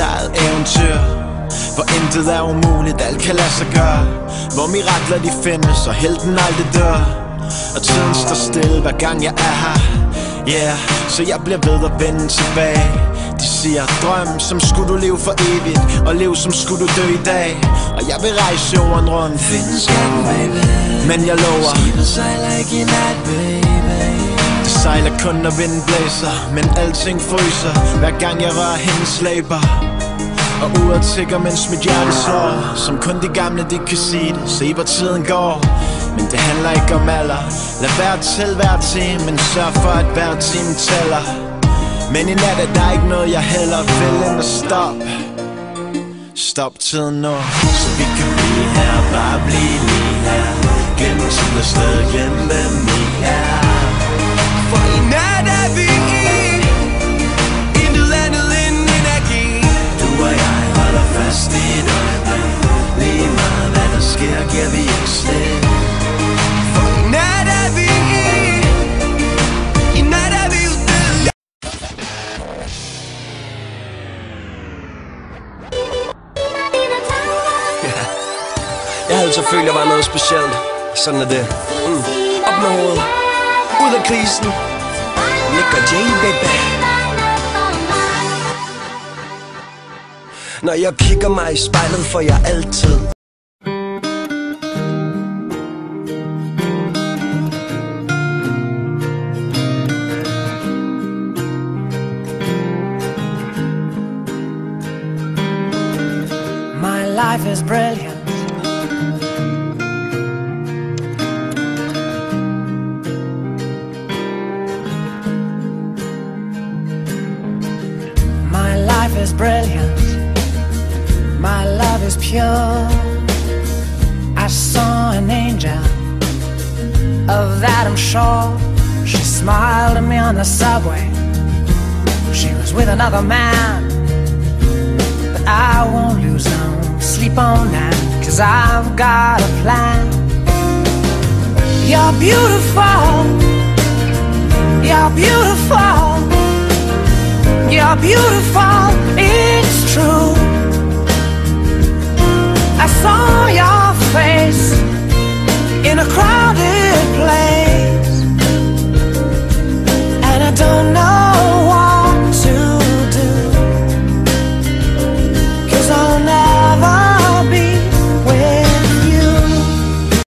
eget eventyr, hvor intet er umuligt, alt kan lade sig gøre, hvor mirakler de findes, og helten aldrig dør, og tiden står stille hver gang jeg er her. Yeah, så jeg bliver ved at vende tilbage. De siger, drøm som skulle du leve for evigt, og leve som skulle du dø i dag. Og jeg vil rejse jorden rundt, Find skatten, baby, men jeg lover, skibet sejler ikke i nat, baby. det sejler kun når vinden blæser, men alting fryser hver gang jeg rører hendes læber. Og uret tigger, mens mit hjerte slår, som kun de gamle de kan sige det. Se hvor tiden går, men det handler ikke om alder. Lad være til hver time, men sørg for at hver time tæller. Men i nat er der ikke noget jeg heller vil end at stoppe. Stop tiden nu, så vi kan blive her, bare blive lige her. Glem tid og sted, glem hvem vi er. For i nat er vi intet andet end energi. Du og jeg holder fast i et øjeblik. Lige meget hvad der sker, giver vi ikke slip. For i nat er vi ude. Jeg havde så følt, jeg var noget specielt. Sådan er det. Op med hovedet. Ud af krisen. Nick og Jay, baby. Når jeg kigger mig i spejlet, får jeg altid My life is brilliant. My life is brilliant. My love is pure. I saw an angel, of that I'm sure. She smiled at me on the subway. She was with another man, but I won't lose no sleep on that, 'cause I've got a plan. You're beautiful. You're beautiful. You're beautiful.